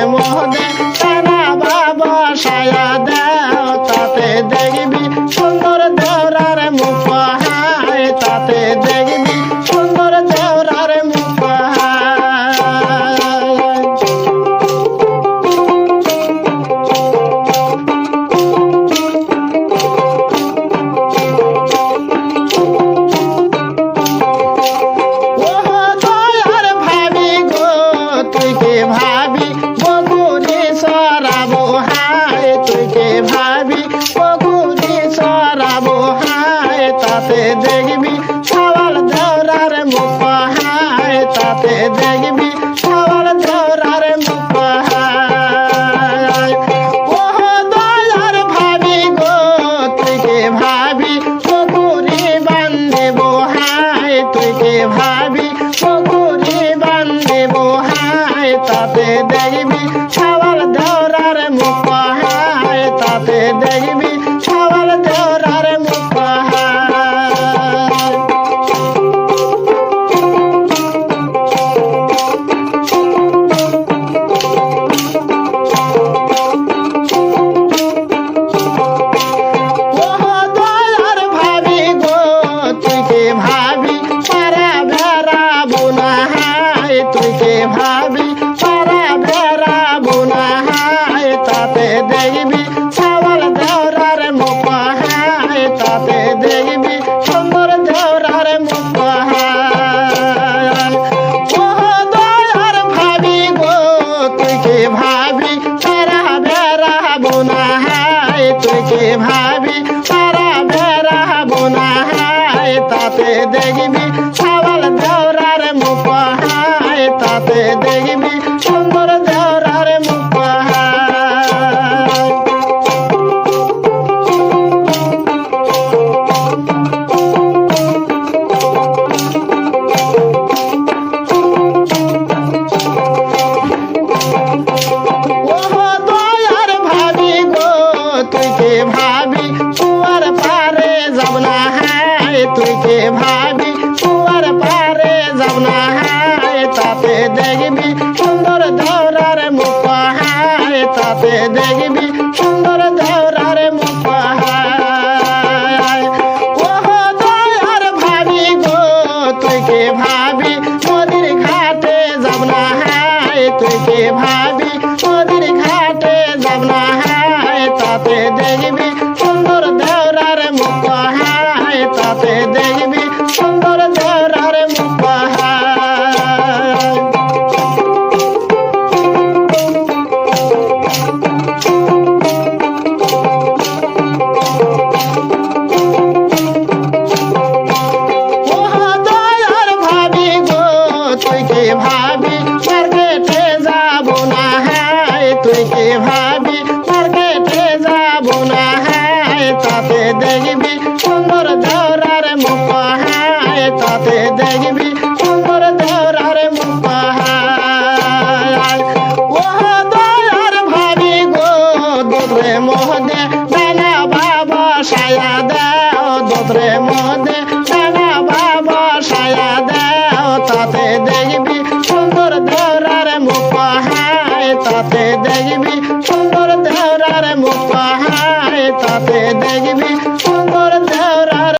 মধ্যে কানা বাবা সায়া দাও তাতে দেখবি সুন্দর দেওরার মুখ হায় তাতে দেখবি সুন্দর দেওরার মুখ ভাবি বগুড়ি সরাবো হায় তুই কে ভাবি বগুড়ি সরাবো হায় তাতে দেখবি সওয়াল দেওরার মুখ হায় তাতে দেখবি সওয়াল দেওরার মুখ হায় ও দয়ার ভাবি গো তুই কে ভাবি বগুড়ি বান্ধবো হায় তুই কে ভাবি বগুড়ি বান্ধবো হায় তাতে দেখবি সওয়াল দেওরার মুখ হায় তাতে দেখবি সওয়াল দেওরার মুখ দয়ার ভাবি গো তুই কে ভাবি পারা বেড়াবো না হায় তুই কে ভাবি পারা বেড়াবো না হায় তাতে দেখবি সওয়াল দেওরার মুখ হায় তাতে দেখবি সুন্দর দেওরার মুখ হায় ও দয়ার ভাবি গো তুই কে ভাবি পারা বেড়াবো না হায় তুই কে ভাবি পারা বেড়াবো না হায় তাতে দেখবি সওয়াল দেওরার মুখ হায় তাতে দেখবি সুন্দর দেওরার মুখ দয়ার ভাবি গো তুই কে ভাবি কুয়ার পারে যাব না হায় তুই কে ভাবি কুয়ার পারে যাব না হায় তাতে দেখবি সুন্দর দেওরার মুখ হায় তাতে দেখবি সুন্দর দেওরার মুখ হায় ও দয়ার ভাবি গো তুই কে ভাবি নদীর ঘাটে যাব না হায় তুই কে ভাবি নদীর ঘাটে যাব না হায় তাতে দেখবি সুন্দর দেওরার মুখ হায় তাতে দেখবি সুন্দর দেওরার মুখ দয়ার ভাবি গো তুই কে ভাবি মার্কেটে যাব না হায় তুই কে ভাবি